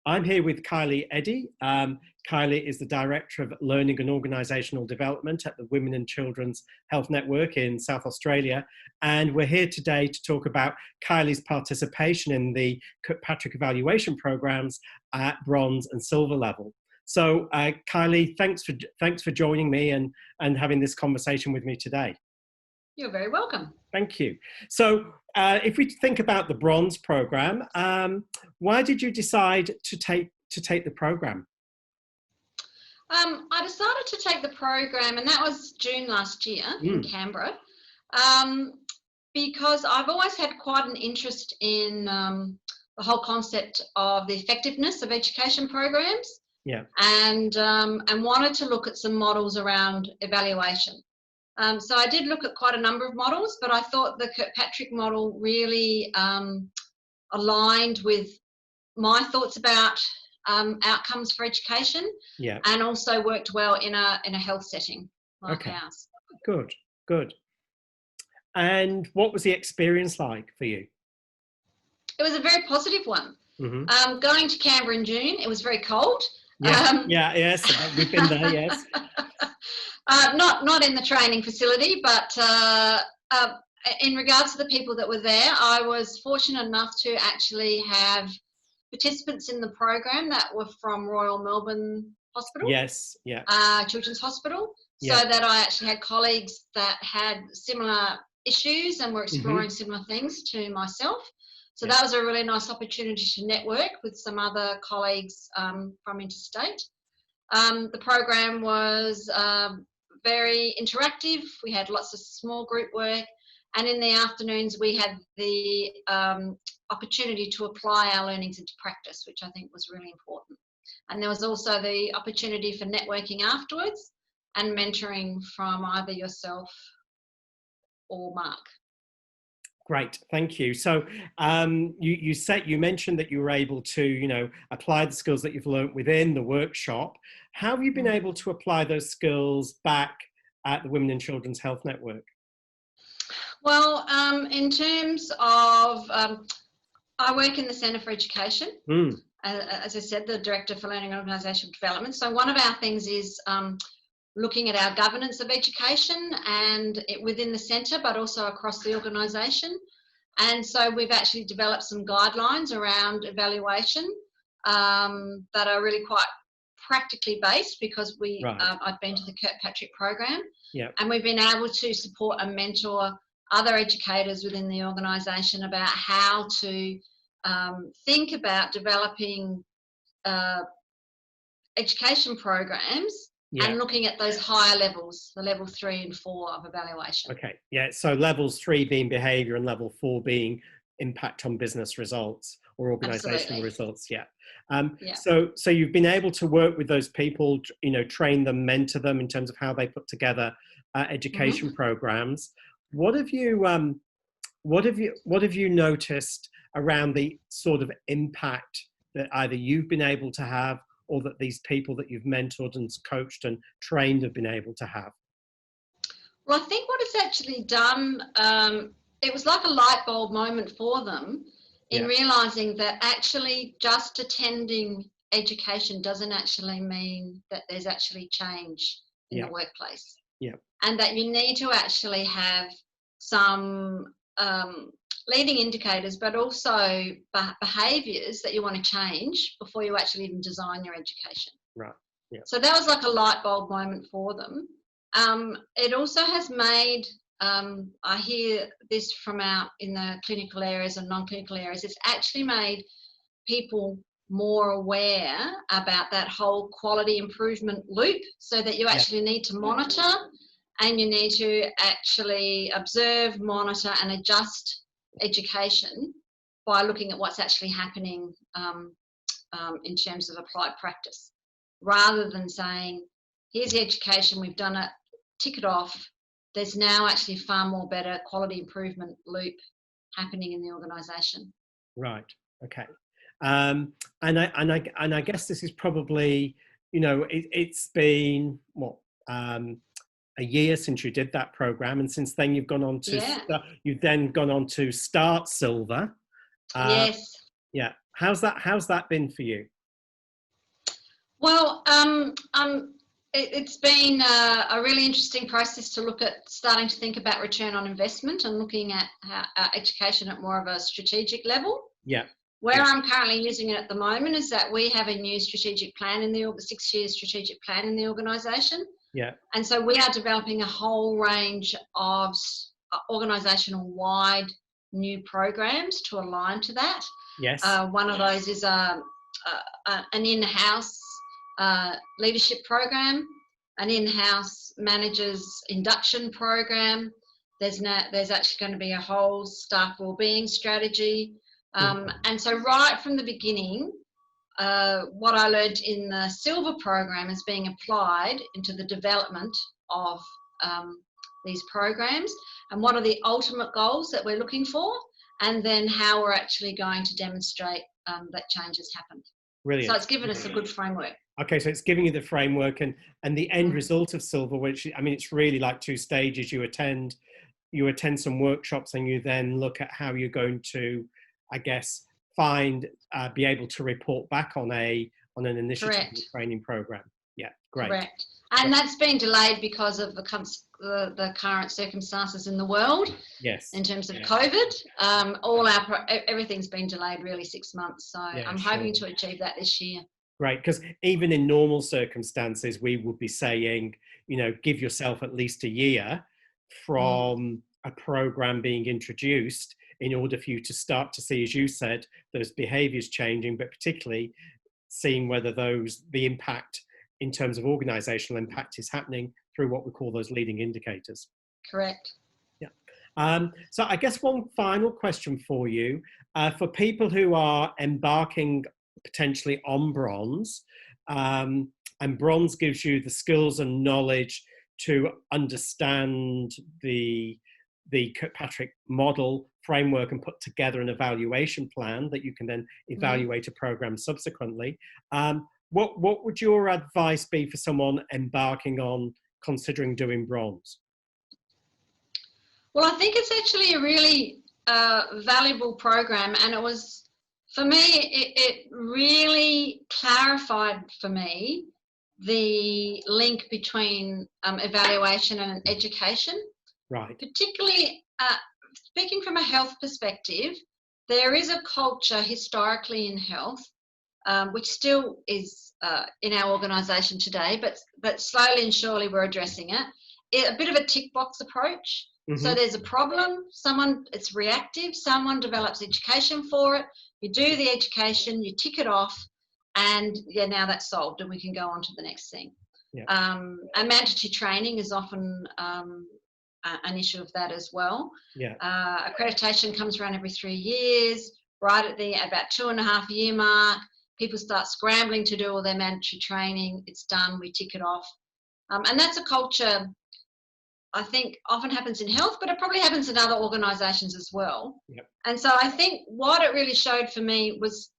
I'm here with Kylie Eddy. Kylie is the Director of Learning and Organisational Development at the Women and Children's Health Network in South Australia. And we're here today to talk about Kylie's participation in the Kirkpatrick evaluation programs at bronze and silver level. So Kylie, thanks for joining me and having this conversation with me today. You're very welcome. Thank you. So if we think about the bronze program, why did you decide to take the program? I decided to take the program, and that was June last year in Canberra, because I've always had quite an interest in the whole concept of the effectiveness of education programs. Yeah. And wanted to look at some models around evaluation. So I did look at quite a number of models, but I thought the Kirkpatrick model really aligned with my thoughts about outcomes for education, yeah, and also worked well in a health setting like ours. Good. And what was the experience like for you? It was a very positive one. Mm-hmm. Going to Canberra in June, it was very cold. Yes, we've been there, yes. Not in the training facility, but in regards to the people that were there, I was fortunate enough to actually have participants in the program that were from Royal Melbourne Hospital. Yes, yeah. Children's Hospital, so Yeah. that I actually had colleagues that had similar issues and were exploring similar things to myself. So that was a really nice opportunity to network with some other colleagues from interstate. The program was very interactive. We had lots of small group work, and in the afternoons we had the opportunity to apply our learnings into practice, which I think was really important. And there was also the opportunity for networking afterwards and mentoring from either yourself or Mark. Great, thank you. So you mentioned that you were able to, apply the skills that you've learned within the workshop. How have you been able to apply those skills back at the Women and Children's Health Network? Well, in terms of, I work in the Centre for Education. As I said, the Director for Learning and Organisational Development. So one of our things is looking at our governance of education and within the centre, but also across the organisation. And so we've actually developed some guidelines around evaluation that are really quite practically based, because I've been to the Kirkpatrick program, and we've been able to support and mentor other educators within the organisation about how to think about developing education programs. And looking at those higher levels, the level 3 and 4 of evaluation. Okay, yeah, so levels 3 being behaviour and level 4 being impact on business results or organisational results, So you've been able to work with those people, train them, mentor them in terms of how they put together education programs. What have you noticed around the sort of impact that either you've been able to have or that these people that you've mentored and coached and trained have been able to have? Well, I think what it's actually done, it was like a light bulb moment for them in realising that actually just attending education doesn't actually mean that there's actually change in the workplace. And that you need to actually have some leading indicators, but also behaviours that you want to change before you actually even design your education. Right. Yeah. So that was like a light bulb moment for them. It also has made, I hear this from out in the clinical areas and non-clinical areas, it's actually made people more aware about that whole quality improvement loop, so that you actually need to monitor, and you need to actually observe, monitor and adjust education by looking at what's actually happening in terms of applied practice, rather than saying, here's the education, we've done it, tick it off. There's now actually far more better quality improvement loop happening in the organisation. Right. Okay. And I guess this is probably, it's been a year since you did that program, and since then you've gone on to start silver. Yes. Yeah. How's that been for you? Well, it's been a really interesting process to look at starting to think about return on investment and looking at education at more of a strategic level. Yeah. Where I'm currently using it at the moment is that we have a new strategic plan in the 6-year strategic plan in the organisation. Yeah. And so we are developing a whole range of organisational wide new programs to align to that. Yes. One of those is an in-house leadership program, an in-house managers induction program. There's actually going to be a whole staff wellbeing strategy. And so right from the beginning, what I learned in the Silver program is being applied into the development of these programs, and what are the ultimate goals that we're looking for, and then how we're actually going to demonstrate that change has happened. Brilliant. So it's given us a good framework. Okay, so it's giving you the framework and the end result of Silver, which, I mean, it's really like 2 stages. You attend some workshops, and you then look at how you're going to, I guess, be able to report back on an initiative training program. Yeah, great. Correct. And that's been delayed because of the current circumstances in the world. Yes. In terms of COVID, everything's been delayed really 6 months. So I'm hoping to achieve that this year. Great, because even in normal circumstances, we would be saying, give yourself at least a year from a program being introduced in order for you to start to see, as you said, those behaviours changing, but particularly seeing whether the impact in terms of organisational impact is happening through what we call those leading indicators. Correct. Yeah. So I guess one final question for you, for people who are embarking potentially on bronze, and bronze gives you the skills and knowledge to understand the Kirkpatrick model framework and put together an evaluation plan that you can then evaluate a program subsequently. What would your advice be for someone embarking on considering doing bronze? Well, I think it's actually a really valuable program, and it was, for me, it really clarified for me the link between evaluation and education. Right. Particularly, speaking from a health perspective, there is a culture historically in health, which still is in our organisation today, but slowly and surely we're addressing it. A bit of a tick box approach. Mm-hmm. So there's a problem, it's reactive, someone develops education for it, you do the education, you tick it off, and now that's solved and we can go on to the next thing. Yeah. And mandatory training is often an issue of that as well. Yeah. Accreditation comes around every 3 years, right at the about 2.5 year mark, people start scrambling to do all their mandatory training, it's done, we tick it off. And that's a culture I think often happens in health, but it probably happens in other organisations as well. Yep. And so I think what it really showed for me was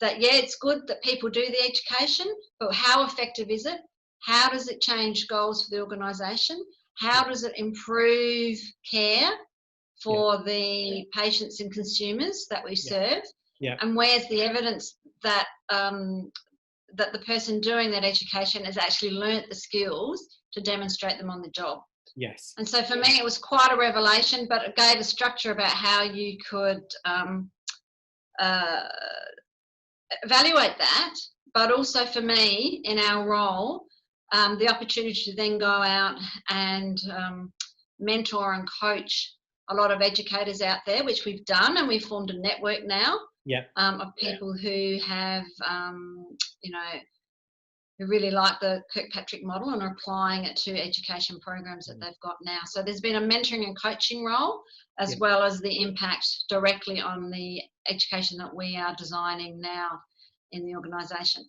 that, it's good that people do the education, but how effective is it? How does it change goals for the organisation? How does it improve care for the patients and consumers that we serve? Yeah. And where's the evidence that that the person doing that education has actually learnt the skills to demonstrate them on the job? Yes. And so for me, it was quite a revelation, but it gave a structure about how you could evaluate that. But also for me, in our role, the opportunity to then go out and mentor and coach a lot of educators out there, which we've done, and we've formed a network now of people who have, who really like the Kirkpatrick model and are applying it to education programs that they've got now. So there's been a mentoring and coaching role, as well as the impact directly on the education that we are designing now in the organisation.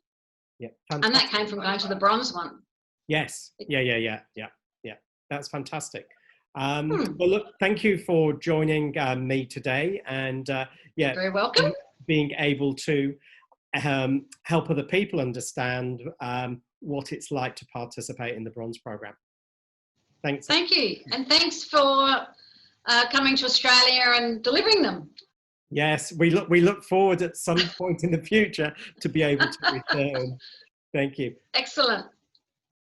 Yeah, and that came from going to the bronze one. Yes, yeah. That's fantastic. Well, look, thank you for joining me today, and You're very welcome. Being able to help other people understand what it's like to participate in the bronze program. Thanks. Thank you, and thanks for coming to Australia and delivering them. Yes, we look forward at some point in the future to be able to return. Thank you. Excellent.